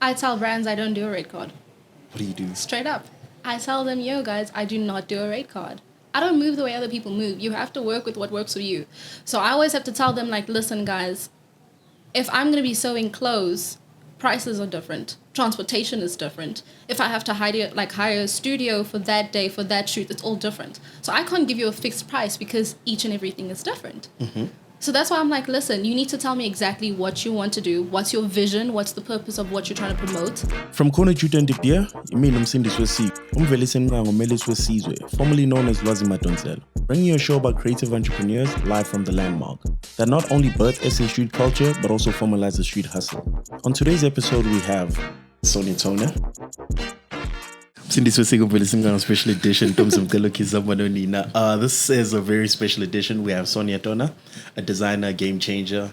I tell brands I don't do a rate card. What do you do? Straight up. I tell them, yo, guys, I do not do a rate card. I don't move the way other people move. You have to work with what works for you. So I always have to tell them, like, listen, guys, if I'm going to be sewing clothes, prices are different. Transportation is different. If I have to hire a studio for that day, for that shoot, it's all different. So I can't give you a fixed price because each and everything is different. Mm-hmm. So that's why I'm like, listen, you need to tell me exactly what you want to do. What's your vision? What's the purpose of what you're trying to promote? From CNR JUTA DE BEER, imini umsindisi wesizwe, umvelisi ngomelisi wesizwe, formerly known as Lwazi Madonsela, bringing you a show about creative entrepreneurs live from the landmark that not only birth SA street culture, but also formalize the street hustle. On today's episode, we have Sonia Tona. This is a special edition. This is a very special edition. We have Sonia Tona, a designer, game changer.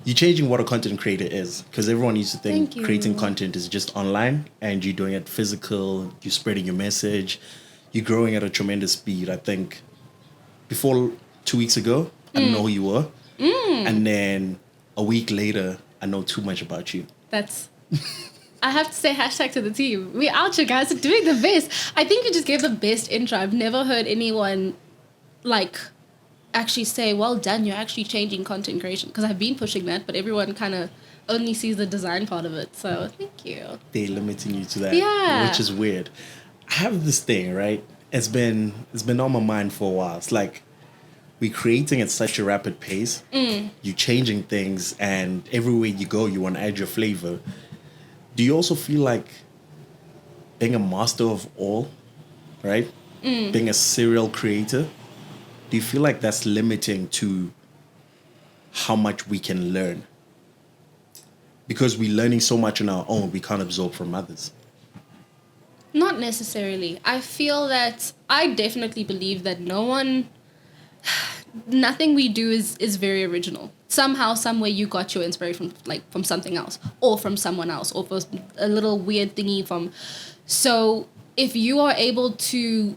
You're changing what a content creator is, because everyone used to think creating content is just online and you're doing it physical, you're spreading your message, you're growing at a tremendous speed. I think before 2 weeks ago, I didn't know who you were. And then a week later, I know too much about you. That's... I have to say hashtag to the team. We out here, guys, doing the best. I think you just gave the best intro. I've never heard anyone, like, actually say, well done, you're actually changing content creation. Because I've been pushing that, but everyone kind of only sees the design part of it. So thank you. They're limiting you to that, which is weird. I have this thing, right? It's been on my mind for a while. It's like we're creating at such a rapid pace. You're changing things, and everywhere you go, you want to add your flavor. Do you also feel like being a master of all, right? Being a serial creator, do you feel like that's limiting to how much we can learn? Because we're learning so much on our own, we can't absorb from others. Not necessarily. I feel that I definitely believe that nothing we do is very original. Somehow, somewhere you got your inspiration from something else or from someone else or from a little weird thingy from. So if you are able to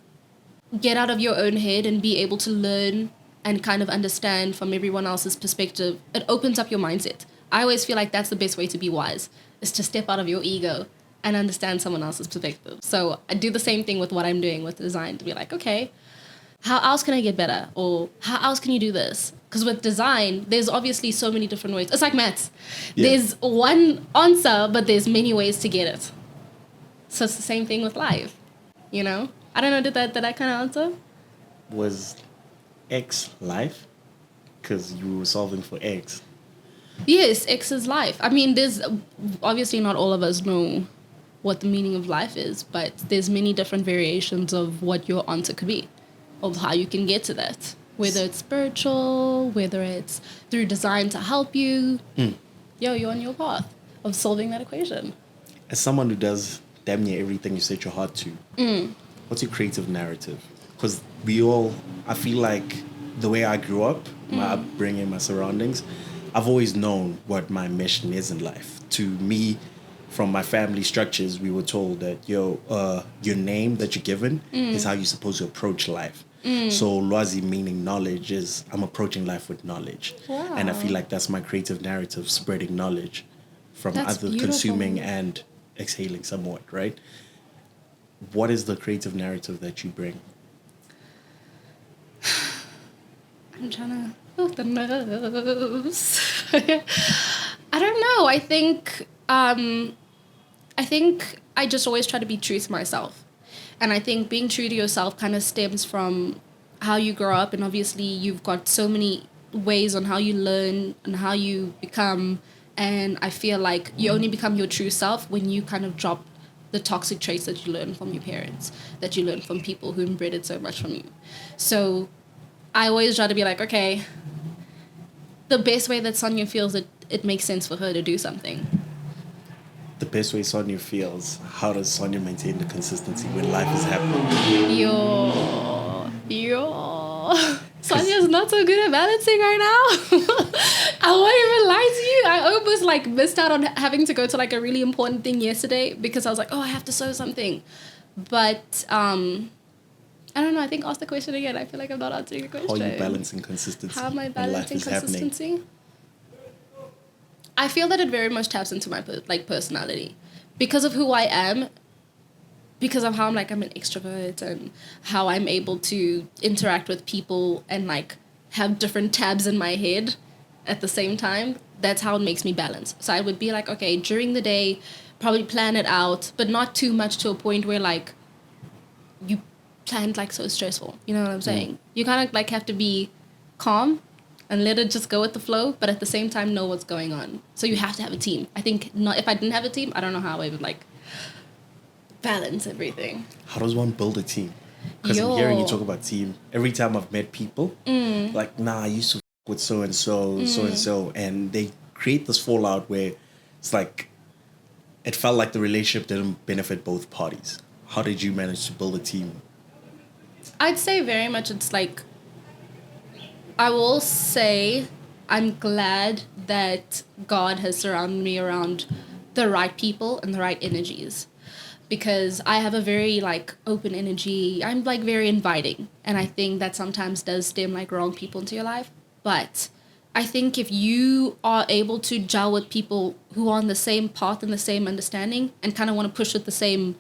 get out of your own head and be able to learn and kind of understand from everyone else's perspective, it opens up your mindset. I always feel like that's the best way to be wise, is to step out of your ego and understand someone else's perspective. So I do the same thing with what I'm doing with design, to be like, okay, how else can I get better? Or how else can you do this? Because with design, there's obviously so many different ways. It's like maths. Yeah. There's one answer, but there's many ways to get it. So it's the same thing with life, you know? I don't know, did that kind of answer? Was X life? Because you were solving for X. Yes, X is life. I mean, there's obviously not all of us know what the meaning of life is, but there's many different variations of what your answer could be, of how you can get to that. Whether it's spiritual, whether it's through design to help you. You're on your path of solving that equation. As someone who does damn near everything you set your heart to, what's your creative narrative? Because I feel like the way I grew up, my upbringing, my surroundings, I've always known what my mission is in life. To me, from my family structures, we were told that your name that you're given is how you're supposed to approach life. So Lwazi, meaning knowledge, is I'm approaching life with knowledge. Wow. And I feel like that's my creative narrative, spreading knowledge from others, consuming and exhaling somewhat, right? What is the creative narrative that you bring? I'm trying to... the nerves. I don't know. I think I just always try to be true to myself. And I think being true to yourself kind of stems from how you grow up. And obviously you've got so many ways on how you learn and how you become. And I feel like you only become your true self when you kind of drop the toxic traits that you learn from your parents, that you learn from people who inbred so much from you. So I always try to be like, okay, the best way that Sonia feels that it makes sense for her to do something. The best way Sonia feels, how does Sonia maintain the consistency when life is happening? Sonia's not so good at balancing right now. I won't even lie to you. I almost missed out on having to go to a really important thing yesterday because I was like, oh, I have to sew something. But I don't know. I think ask the question again. I feel like I'm not answering the question. How are you balancing consistency? How am I balancing consistency? I feel that it very much taps into my personality, because of who I am, because of how I'm an extrovert and how I'm able to interact with people and like have different tabs in my head at the same time, that's how it makes me balance. So I would be like, okay, during the day, probably plan it out, but not too much to a point where like you planned like so stressful. You know what I'm saying? You kind of like have to be calm and let it just go with the flow, but at the same time know what's going on. So you have to have a team. I think not if I didn't have a team, I don't know how I would like balance everything. How does one build a team? Because I'm hearing you talk about team. Every time I've met people, like, nah, I used to with so and so, and they create this fallout where it's like it felt like the relationship didn't benefit both parties. How did you manage to build a team? I'd say very much it's like, I will say I'm glad that God has surrounded me around the right people and the right energies, because I have a very like open energy. I'm like very inviting, and I think that sometimes does stem like wrong people into your life. But I think if you are able to gel with people who are on the same path and the same understanding and kind of want to push with the same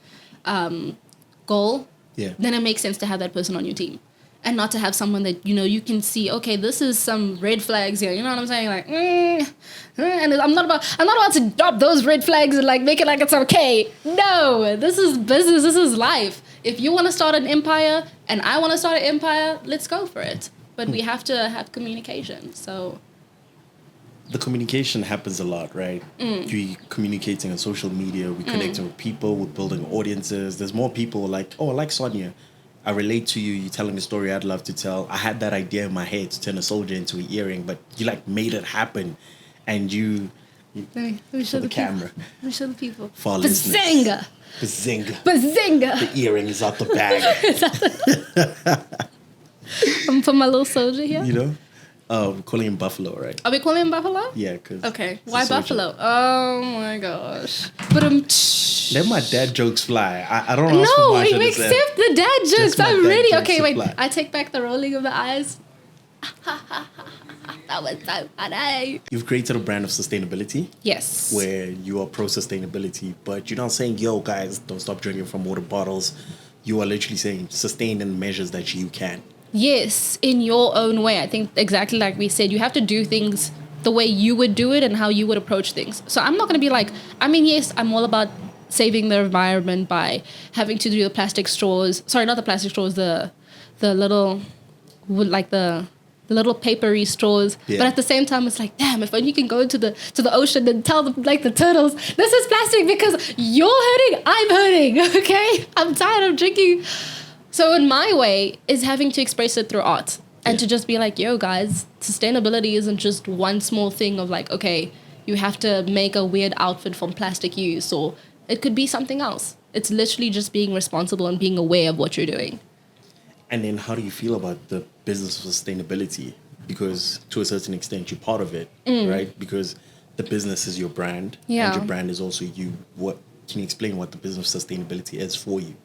goal, then it makes sense to have that person on your team. And not to have someone that, you know, you can see, okay, this is some red flags here. You know what I'm saying? Like, and I'm not about to drop those red flags and like make it like it's okay. No, this is business. This is life. If you want to start an empire and I want to start an empire, let's go for it. But we have to have communication. So the communication happens a lot, right? We're communicating on social media. We're connecting with people. We're building audiences. There's more people like, oh, I like Sonia. I relate to you. You're telling a story I'd love to tell. I had that idea in my head to turn a soldier into an earring, but you like made it happen, and you let me show the camera. Let me show the people. For Bazinga! Bazinga! Bazinga! The earring is out the bag. I'm putting my little soldier here. You know, we're calling him Buffalo, right? Are we calling him Buffalo? Yeah, because okay. Why Buffalo? Oh my gosh! But let my dad jokes fly. I don't ask for much. No, we accept the dad jokes. I'm ready. Okay, wait. Fly. I take back the rolling of the eyes. That was so funny. You've created a brand of sustainability. Yes. Where you are pro sustainability, but you're not saying, yo, guys, don't stop drinking from water bottles. You are literally saying sustain in measures that you can. Yes, in your own way. I think exactly like we said, you have to do things the way you would do it and how you would approach things. So I'm not going to be like, I mean, yes, I'm all about saving the environment by having to do the plastic straws. Sorry, not the plastic straws, the little, like the little papery straws. Yeah. But at the same time, it's like, damn, if only you can go into the ocean and tell them, like the turtles, this is plastic because you're hurting, I'm hurting, okay? I'm tired of drinking. So in my way is having to express it through art and to just be like, yo, guys, sustainability isn't just one small thing of like, okay, you have to make a weird outfit from plastic use, or it could be something else. It's literally just being responsible and being aware of what you're doing. And then how do you feel about the business of sustainability? Because to a certain extent, you're part of it, right? Because the business is your brand, and your brand is also you. What can you explain what the business of sustainability is for you?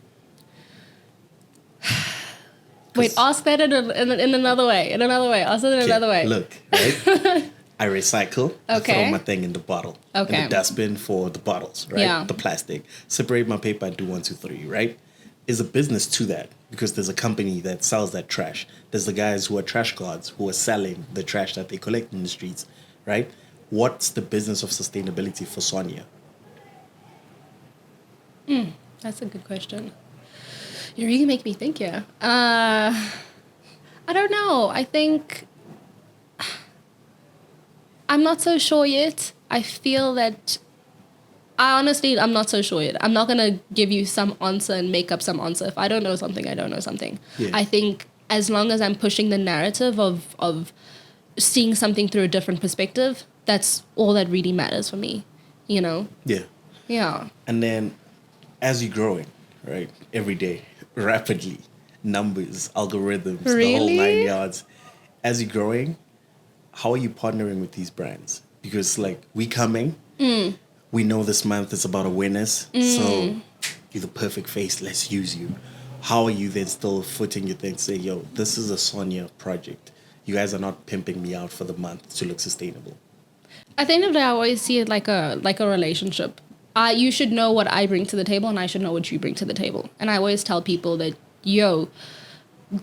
Wait, ask that in another way. Ask it in another way. Look, right? I recycle. I throw my thing in the bottle. Okay. In the dustbin for the bottles, right? Yeah. The plastic. Separate my paper and do 1, 2, 3, right? There's a business to that because there's a company that sells that trash. There's the guys who are trash guards who are selling the trash that they collect in the streets, right? What's the business of sustainability for Sonia? That's a good question. You really make me think, yeah. I don't know. I think I'm not so sure yet. I feel that I'm not so sure yet. I'm not going to give you some answer and make up some answer. If I don't know something, I don't know something. Yeah. I think as long as I'm pushing the narrative of seeing something through a different perspective, that's all that really matters for me, you know? Yeah. Yeah. And then as you're growing, right, every day, rapidly, numbers, algorithms, the whole 9 yards. As you're growing, how are you partnering with these brands? Because like we coming, we know this month is about awareness, so you're the perfect face, let's use you. How are you then still footing your thing, say, yo, this is a Sonia project. You guys are not pimping me out for the month to look sustainable. At the end of the day, I always see it like a relationship. you should know what I bring to the table, and I should know what you bring to the table. And I always tell people that,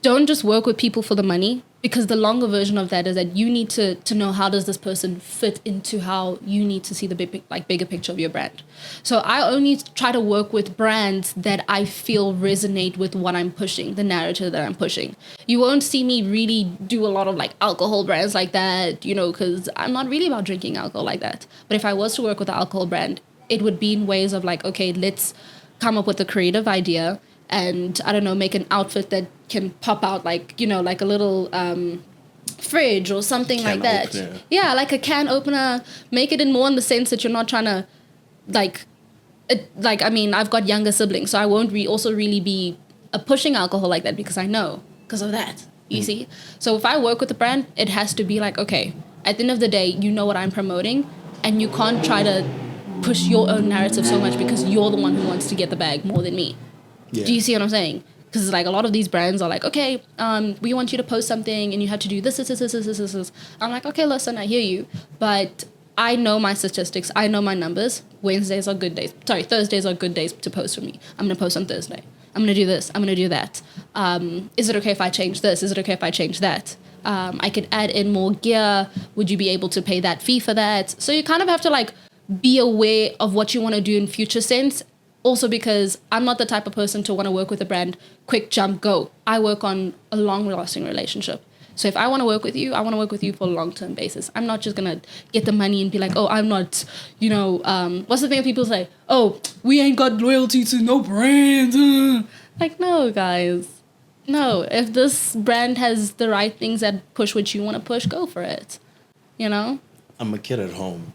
don't just work with people for the money, because the longer version of that is that you need to know how does this person fit into how you need to see the bigger picture of your brand. So I only try to work with brands that I feel resonate with what I'm pushing, the narrative that I'm pushing. You won't see me really do a lot of like alcohol brands like that, because I'm not really about drinking alcohol like that. But if I was to work with an alcohol brand, it would be in ways of like, okay, let's come up with a creative idea and, I don't know, make an outfit that can pop out like, like a little fridge or something like that. Opener. Yeah, like a can opener. Make it in more in the sense that you're not trying to I've got younger siblings, so I won't also really be pushing alcohol like that, because I know because of that. You see? So if I work with a brand, it has to be like, okay, at the end of the day, you know what I'm promoting, and you can't try to push your own narrative so much because you're the one who wants to get the bag more than me. Yeah. Do you see what I'm saying? Because like a lot of these brands are like, okay, we want you to post something and you have to do this. I'm like, okay, listen, I hear you, but I know my statistics. I know my numbers. Thursdays are good days to post for me. I'm going to post on Thursday. I'm going to do this. I'm going to do that. Is it okay if I change this? Is it okay if I change that? I could add in more gear. Would you be able to pay that fee for that? So you kind of have to like be aware of what you want to do in future sense. Also because I'm not the type of person to want to work with a brand, quick jump, go. I work on a long-lasting relationship. So if I want to work with you, I want to work with you for a long-term basis. I'm not just going to get the money and be like, oh, I'm not, what's the thing that people say? Oh, we ain't got loyalty to no brands. Like, no, guys. No, if this brand has the right things that push what you want to push, go for it. I'm a kid at home.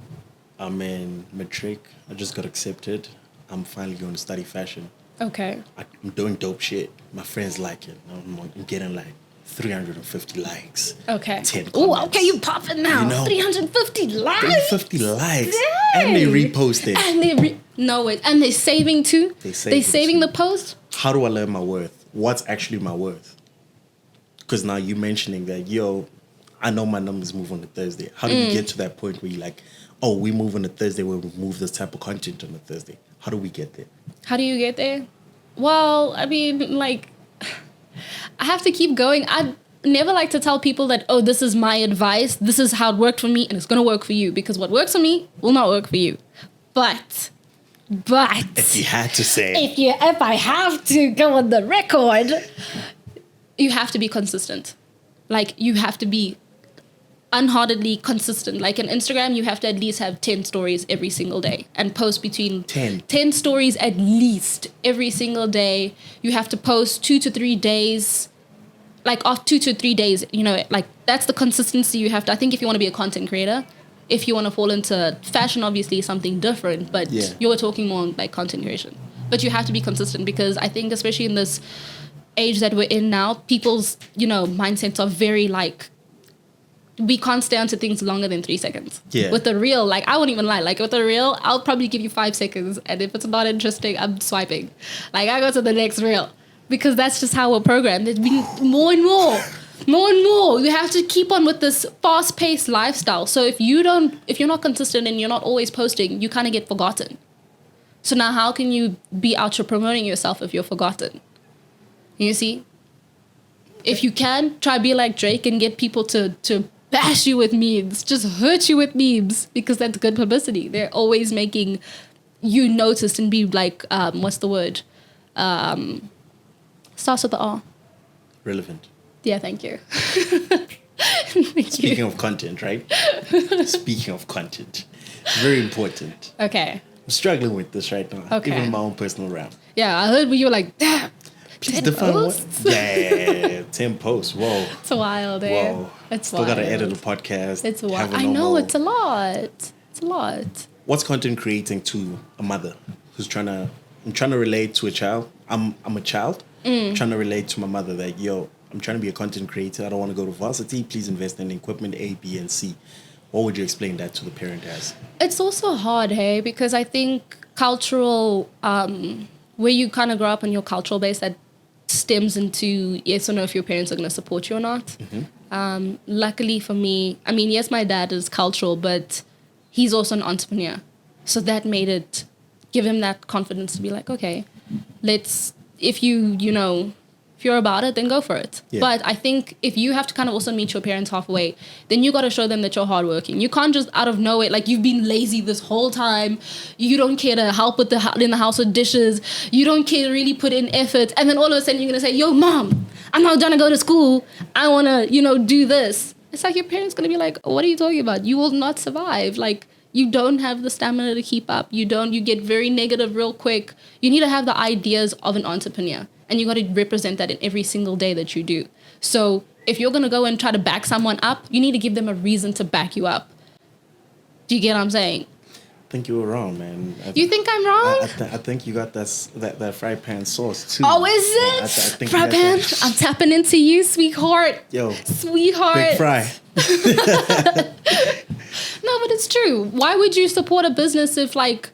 I'm in matric. I just got accepted. I'm finally going to study fashion. Okay. I'm doing dope shit. My friends like it. I'm getting like 350 likes. Okay. 10 comments. Oh, okay, you popping now. 350 likes? 350 likes. Dang. And they repost it. And and they're saving too? They're saving the post? How do I learn my worth? What's actually my worth? Because now you're mentioning that, I know my numbers move on a Thursday. How do you get to that point where you're like, oh, we move on a Thursday, we'll move this type of content on a Thursday? How do we get there? How do you get there? Well, I mean, like, I have to keep going. I never like to tell people that, oh, this is my advice. This is how it worked for me, and it's going to work for you. Because what works for me will not work for you. But... If you had to say... If I have to go on the record, you have to be consistent. Like, you have to be unheartedly consistent. Like on Instagram, you have to at least have 10 stories every single day and post between 10 stories at least every single day. You have to post 2 to 3 days, like off 2 to 3 days, like that's the consistency you have to. I think if you want to be a content creator, if you want to fall into fashion, obviously something different, but you're talking more like content creation. But you have to be consistent, because I think especially in this age that we're in now, people's, mindsets are very like, we can't stay onto things longer than 3 seconds. Yeah. With the reel, like, I won't even lie. Like, with the reel, I'll probably give you 5 seconds. And if it's not interesting, I'm swiping. Like, I go to the next reel. Because that's just how we're programmed. It's been more and more. More and more. You have to keep on with this fast-paced lifestyle. So if you're not consistent and you're not always posting, you kind of get forgotten. So now how can you be out here promoting yourself if you're forgotten? You see? If you can, try be like Drake and get people to bash you with memes, just hurt you with memes, because that's good publicity. They're always making you noticed and be like, what's the word? Starts with the R. Relevant. Yeah, thank you. Speaking of content, right? Speaking of content, very important. Okay. I'm struggling with this right now. Okay. Even in my own personal RAM. Yeah, I heard when you were like, damn. Please define what? Yeah, 10 posts. Whoa. It's wild, eh? Whoa. It's Still got to edit a podcast. It's wild. I know, it's a lot. It's a lot. What's content creating to a mother who's I'm trying to relate to a child. I'm a child. I'm trying to relate to my mother that, I'm trying to be a content creator. I don't want to go to varsity. Please invest in equipment A, B, and C. What would you explain that to the parent as? It's also hard, hey? Because I think cultural, where you kind of grow up on your cultural base, that stems into yes or no if your parents are going to support you or not. Mm-hmm. Luckily for me, I mean, yes, my dad is cultural, but he's also an entrepreneur. So that made it give him that confidence to be like, okay, if you're about it, then go for it. Yeah. But I think if you have to kind of also meet your parents halfway, then you got to show them that you're hardworking. You can't just out of nowhere, like you've been lazy this whole time. You don't care to help with in the house with dishes. You don't care to really put in effort. And then all of a sudden you're going to say, yo, mom, I'm not going to go to school. I want to, do this. It's like your parents going to be like, what are you talking about? You will not survive. Like, you don't have the stamina to keep up. You get very negative real quick. You need to have the ideas of an entrepreneur. And you got to represent that in every single day that you do. So if you're going to go and try to back someone up, you need to give them a reason to back you up. Do you get what I'm saying? I think you were wrong, man. You think I'm wrong? I think you got that fry pan sauce too. Oh, is it? I think fry pan? I'm tapping into you, sweetheart. Yo. Sweetheart. Big fry. No, but it's true. Why would you support a business if, like,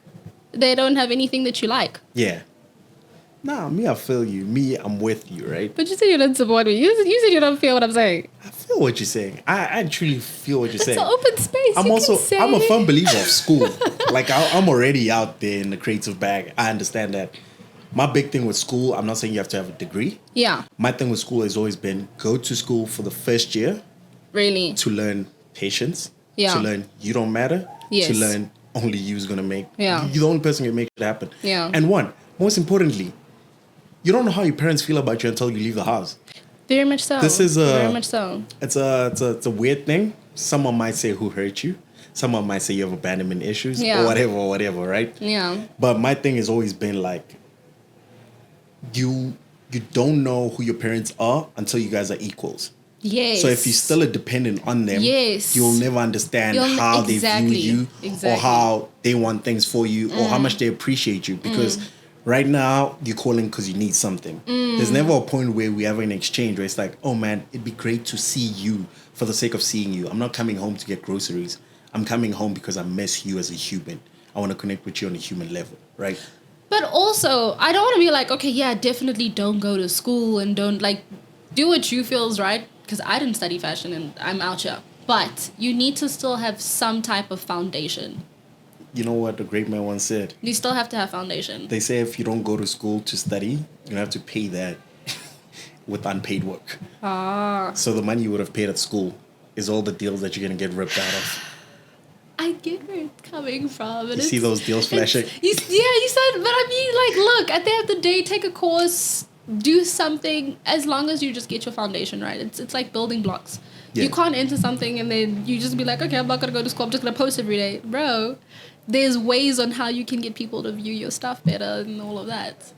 they don't have anything that you like? Yeah. Nah, me, I feel you. Me, I'm with you, right? But you said you don't support me. You said you don't feel what I'm saying. I feel what you're saying. I truly feel what you're saying. It's an open space. I'm a firm believer of school. Like, I'm already out there in the creative bag. I understand that. My big thing with school, I'm not saying you have to have a degree. Yeah. My thing with school has always been go to school for the first year. Really? To learn patience. Yeah. To learn you don't matter. Yes. To learn only you's going to make. Yeah. You're the only person who can make it happen. Yeah. And most importantly, you don't know how your parents feel about you until you leave the house. Very much so. Very much so. It's a weird thing. Someone might say who hurt you. Someone might say you have abandonment issues or whatever, right? Yeah. But my thing has always been like, you don't know who your parents are until you guys are equals. Yes. So if you're still a dependent on them, yes, you'll never understand how they view you or how they want things for you or how much they appreciate you. Because right now, you're calling because you need something. There's never a point where we have an exchange where it's like, oh man, it'd be great to see you for the sake of seeing you. I'm not coming home to get groceries. I'm coming home because I miss you as a human. I want to connect with you on a human level, right? But also, I don't want to be like, okay, yeah, definitely don't go to school and don't, like, do what you feel is right. Because I didn't study fashion and I'm out here. But you need to still have some type of foundation. You know what the great man once said? You still have to have foundation. They say if you don't go to school to study, you have to pay that with unpaid work. So the money you would have paid at school is all the deals that you're going to get ripped out of. I get where it's coming from. You see those deals flashing? You said, but I mean, like, look, at the end of the day, take a course, do something, as long as you just get your foundation right. It's like building blocks. Yeah. You can't enter something and then you just be like, okay, I'm not going to go to school, I'm just going to post every day. Bro, there's ways on how you can get people to view your stuff better and all of that.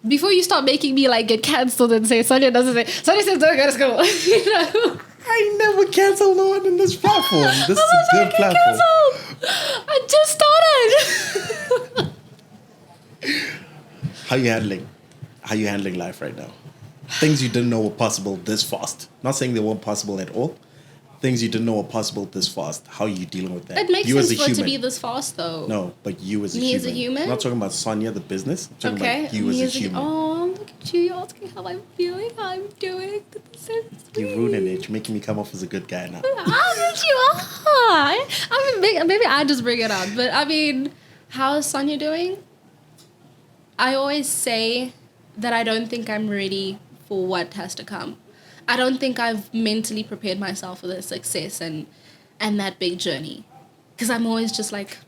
Before you start making me, like, get cancelled and say, Sonia says don't go to school. You know? I never cancel no one in this platform. This is a good platform. I just started. How you handling life right now? Things you didn't know were possible this fast. Not saying they weren't possible at all. Things you didn't know were possible this fast. How are you dealing with that? It makes sense for it to be this fast, though. No, but you as a Me human. as a human? I'm not talking about Sonia, the business. I'm talking about you as a human. Oh, look at you. You're asking how I'm feeling, how I'm doing. This is so sweet. You're ruining it. You're making me come off as a good guy now. How did you are? I mean, maybe I just bring it up. But, I mean, how is Sonia doing? I always say that I don't think I'm ready for what has to come. I don't think I've mentally prepared myself for the success and that big journey. Because I'm always just like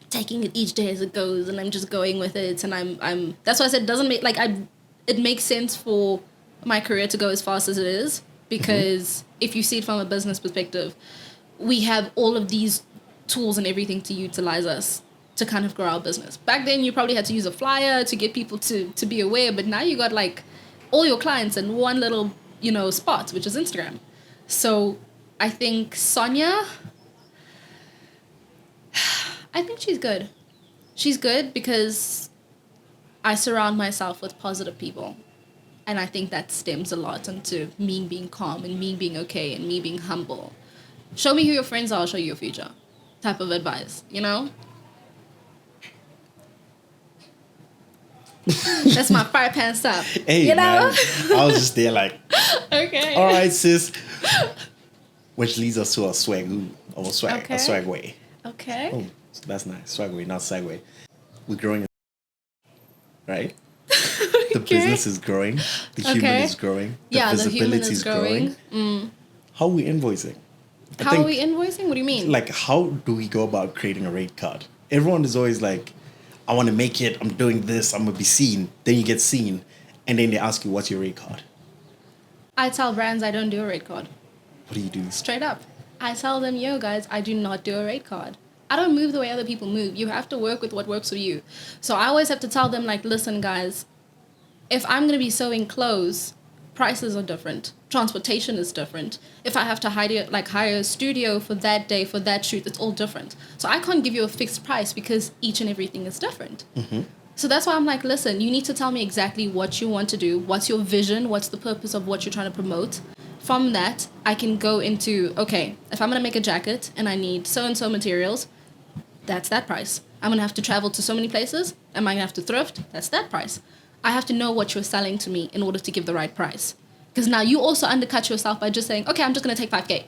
taking it each day as it goes and I'm just going with it. And I'm that's why I said it makes sense for my career to go as fast as it is. Because if you see it from a business perspective, we have all of these tools and everything to utilize us to kind of grow our business. Back then, you probably had to use a flyer to get people to be aware. But now you got like all your clients in one little spot, which is Instagram. So I think Sonia, I think she's good. She's good because I surround myself with positive people. And I think that stems a lot into me being calm and me being okay and me being humble. Show me who your friends are, I'll show you your future type of advice, That's my fire pan stuff. Hey, man, I was just there like, okay. All right, sis. Which leads us to a swag way. Okay. Oh, so that's nice. Swag way, not segue. we're growing, right? The business is growing. The human is growing. The visibility is growing. How are we invoicing? How are we invoicing? What do you mean? Like, how do we go about creating a rate card? Everyone is always like, I want to make it. I'm doing this. I'm going to be seen. Then you get seen. And then they ask you, what's your rate card? I tell brands I don't do a rate card. What do you do? Straight up. I tell them, yo, guys, I do not do a rate card. I don't move the way other people move. You have to work with what works for you. So I always have to tell them, like, listen, guys, if I'm going to be sewing clothes, prices are different. Transportation is different. If I have to hire a studio for that day, for that shoot, it's all different. So I can't give you a fixed price because each and everything is different. Mm-hmm. So that's why I'm like, listen, you need to tell me exactly what you want to do. What's your vision? What's the purpose of what you're trying to promote? From that, I can go into, okay, if I'm going to make a jacket and I need so-and-so materials, that's that price. I'm going to have to travel to so many places. Am I going to have to thrift? That's that price. I have to know what you're selling to me in order to give the right price. Because now you also undercut yourself by just saying, okay, I'm just going to take 5K.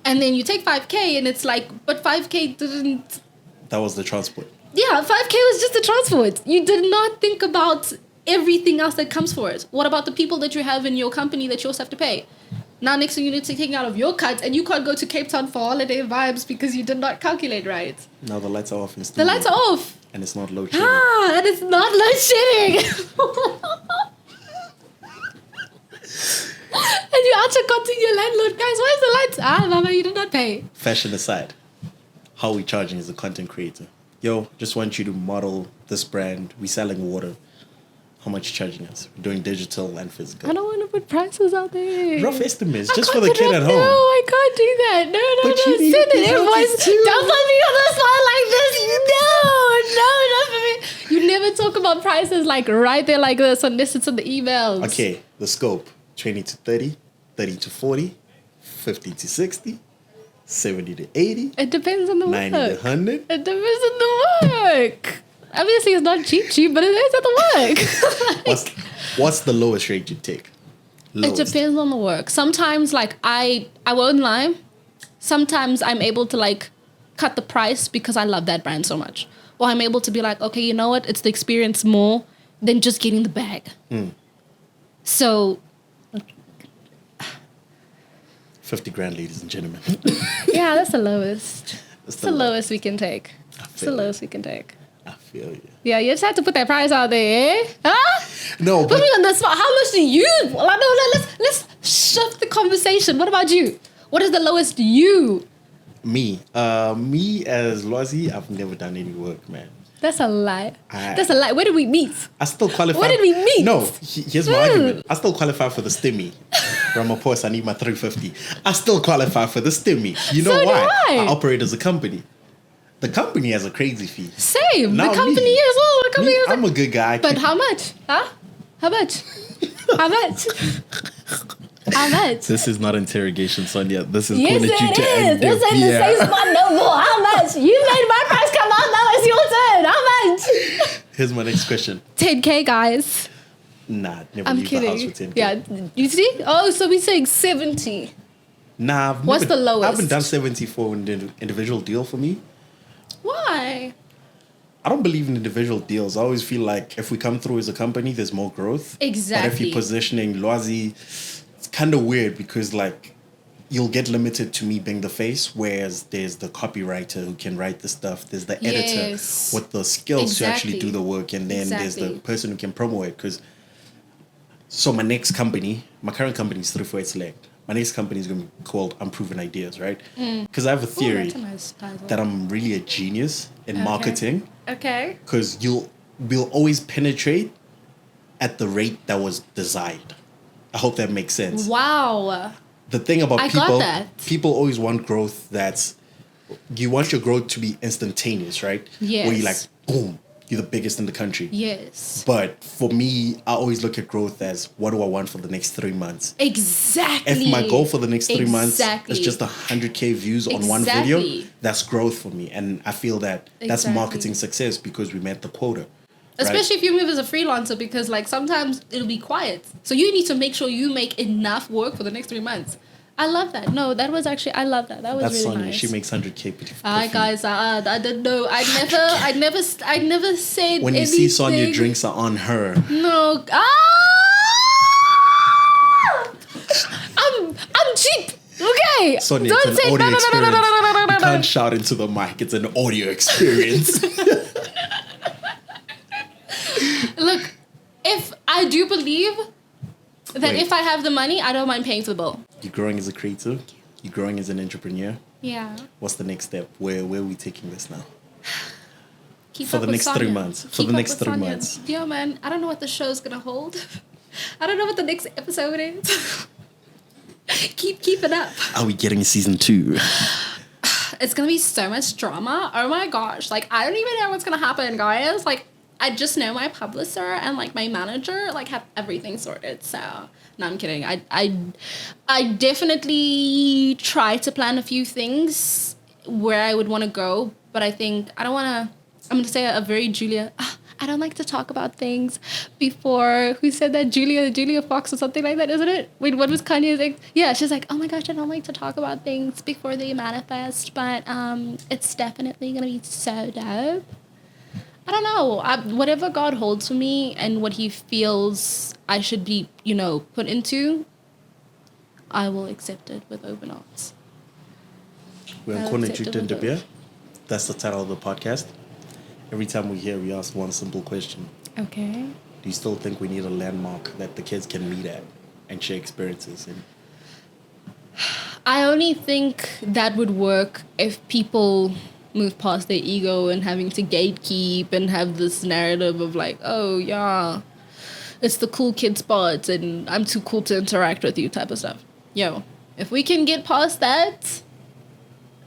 And then you take 5K and it's like, but 5K didn't... That was the transport. Yeah, 5K was just the transport. You did not think about everything else that comes for it. What about the people that you have in your company that you also have to pay? Now next thing you need to take out of your cut and you can't go to Cape Town for holiday vibes because you did not calculate right. Now the lights are off. The lights are off. And it's not load shedding. And it's not load shedding. And you out cutting your landlord. Guys, why is the lights? Mama, you did not pay. Fashion aside, how are we charging as a content creator? Yo, just want you to model this brand. We're selling water. How much you charging us? We're doing digital and physical. I don't want to put prices out there. Rough estimates, just for the kid at home. No, I can't do that. No. Send an invoice. Don't put me on the spot like this. No, not for me. You never talk about prices like right there like this unless it's in the emails. Okay, the scope. 20 to 30, 30 to 40, 50 to 60, 70 to 80. It depends on the 90 work. to 100. It depends on the work. Obviously, it's not cheap, but it is at the work. What's the lowest rate you take? Lowest. It depends on the work. Sometimes, like, I won't lie. Sometimes I'm able to, like, cut the price because I love that brand so much. Or I'm able to be like, okay, you know what? It's the experience more than just getting the bag. So... 50 grand, ladies and gentlemen. Yeah, that's the lowest. That's the lowest we can take. It's the lowest we can take. I feel you. Yeah, you just have to put that price out there, eh? Huh? No, put me on the spot. How much do you... Well, no, let's shift the conversation. What about you? What is the lowest you? Me as Lwazi, I've never done any work, man. That's a lie. That's a lie. Where did we meet? I still qualify. Where did we meet? No, here's my argument. I still qualify for the stimmy. Ramaphosa, I need my 350. I still qualify for the stimmy. You know why? I operate as a company. The company has a crazy fee. Same. Now the company as well. The company I'm a good guy. But how much? Huh? How much? How much? How much? This is not interrogation, Sonia. This is yes, calling you to end This ain't the same spot no more. How much? You made my price come out. Now it's your turn. How much? Here's my next question. 10K, guys. Nah, never I'm leave kidding. the house with 10K. Yeah, you see? Oh, so we're saying 70. Nah. What's the lowest? I haven't done 70 for an individual deal for me. Why? I don't believe in individual deals. I always feel like if we come through as a company, there's more growth. Exactly. But if you're positioning Lwazi, it's kind of weird because like you'll get limited to me being the face, whereas there's the copywriter who can write the stuff. There's the editor with the skills to actually do the work. And then there's the person who can promote it. So my next company, my current company is 348 Select. My next company is going to be called Unproven Ideas, right? Because I have a theory that I'm really a genius in marketing. Okay. Because we'll always penetrate at the rate that was desired. I hope that makes sense. Wow. The thing about people always want growth you want your growth to be instantaneous, right? Yes. Where you're like, boom, you're the biggest in the country. Yes. But for me, I always look at growth as what do I want for the next 3 months? Exactly. If my goal for the next 3 months is just 100K views on one video, that's growth for me. And I feel that that's marketing success because we met the quota. Especially if you move as a freelancer because like sometimes it'll be quiet. So you need to make sure you make enough work for the next 3 months. I love that. No, that was actually, I love that. That was That's really Sonia. nice. She makes 100K. Hi guys, I didn't know. I never said When you anything. see Sonia, drinks are on her. No. I'm cheap. Okay. Sonia, Don't it's say an audio no. experience. You can't shout into the mic. It's an audio experience. Look, if I do believe that Wait. if I have the money, I don't mind paying for the bill. You're growing as a creative. You're growing as an entrepreneur. Yeah. What's the next step? Where are we taking this now? Keep For up the with next Sonia. 3 months. For Keep the up next with 3 Sonia. months. Yeah, man. I don't know what the show's gonna hold. I don't know what the next episode is. Keep it up. Are we getting season 2? It's gonna be so much drama. Oh my gosh. Like, I don't even know what's gonna happen, guys. Like, I just know my publisher and like my manager like have everything sorted. So no, I'm kidding. I definitely try to plan a few things where I would want to go, but I think I don't want to. I'm gonna say a very Julia. I don't like to talk about things before. Who said that? Julia Fox or something like that, isn't it? Wait, what was Kanye's ex? Yeah, she's like, oh my gosh, I don't like to talk about things before they manifest, but it's definitely gonna be so dope. I don't know. Whatever God holds for me and what He feels I should be, put into, I will accept it with open arms. We're on Corner JUTA De BEER. That's the title of the podcast. Every time we're here, we ask one simple question. Okay. Do you still think we need a landmark that the kids can meet at and share experiences in? I only think that would work if people move past their ego and having to gatekeep and have this narrative of like, oh yeah, it's the cool kid spot and I'm too cool to interact with you type of stuff. Yo, if we can get past that,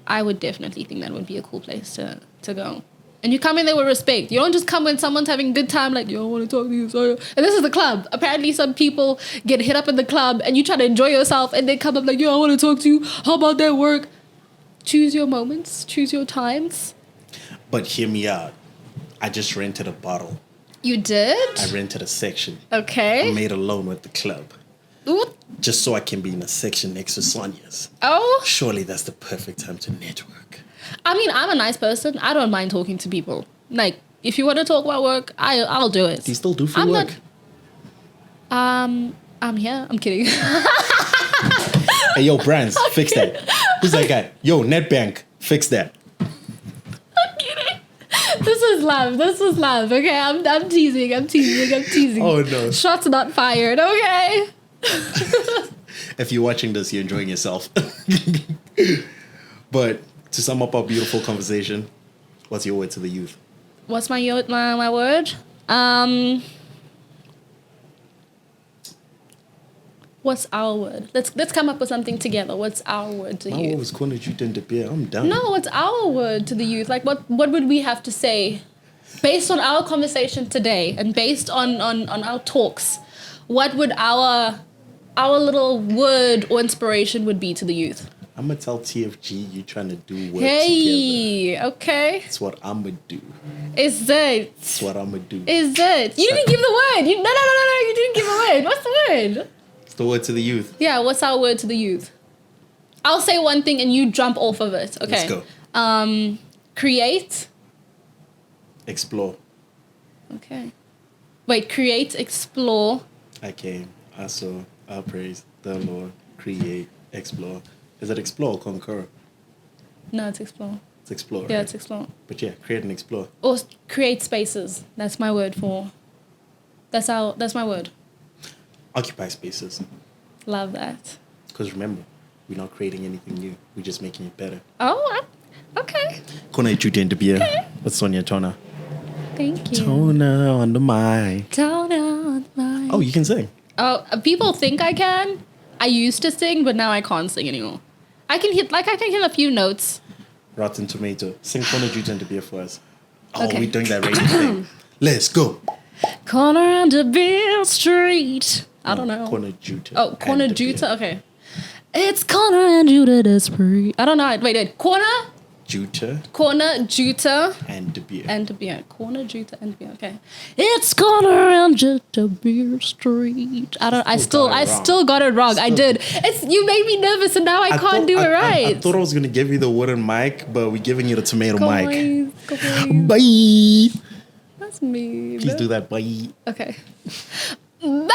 I would definitely think that would be a cool place to go. And you come in there with respect. You don't just come when someone's having a good time like, yo, I want to talk to you. Sorry. And this is the club. Apparently some people get hit up in the club and you try to enjoy yourself and they come up like, yo, I want to talk to you. How about that work? Choose your moments. Choose your times. But hear me out. I just rented a bottle. You did? I rented a section. Okay. I made a loan with the club. Ooh. Just so I can be in a section next to Sonia's. Oh. Surely that's the perfect time to network. I mean, I'm a nice person. I don't mind talking to people. Like, if you want to talk about work, I'll do it. Do you still do free work? I'm here. I'm kidding. Hey, yo, brands, fix that. Who's that guy? Yo, NetBank, fix that. I'm kidding. This is love. Okay, I'm teasing. Oh, no. Shots not fired. Okay. If you're watching this, you're enjoying yourself. But to sum up our beautiful conversation, what's your word to the youth? What's my word? What's our word? Let's come up with something together. What's our word to My youth? word was Corner JUTA De BEER. I'm done. No, what's our word to the youth? Like, what would we have to say based on our conversation today and based on our talks? What would our little word or inspiration would be to the youth? I'm going to tell TFG you trying to do work together. Hey, okay. That's what I'm going to do. Is it? That's what I'm going to do. Is it? You didn't give the word. No, you didn't give a word. What's the word? It's the word to the youth. Yeah, what's our word to the youth? I'll say one thing and you jump off of it. Okay. Let's go. Create. Explore. Okay. Wait, create, explore. I came, I saw, I praise the Lord, create, explore. Is it explore or concur? No, it's explore. It's explore, Yeah, right? it's explore. But yeah, create and explore. Or create spaces. That's my word for. That's my word. Occupy spaces. Love that. Because remember, we're not creating anything new. We're just making it better. Oh, okay. Corner JUTA De BEER with Sonia Tona. Thank you. Tona on the mic. Tona on the mic. Oh, you can sing. Oh, people think I can. I used to sing, but now I can't sing anymore. I can hit a few notes. Rotten Tomato. Sing Corner JUTA De BEER for us. Oh, Okay. we're doing that radio thing. Let's go. Corner on the Beer Street. I don't know. Corner JUTA. Oh, Corner and De BEER. JUTA. Okay. It's Corner and JUTA De Street. I don't know. Wait. Corner Juta Corner Juta and De Beer. and De Beer. Corner Juta and De Beer. Okay. It's corner and Juta Beer Street. I still got it wrong. I did. You made me nervous and now I can't do it right. I thought I was gonna give you the wooden mic, but we're giving you the tomato mic. Guys. Bye. That's me. Please do that. Bye. Okay. Bye.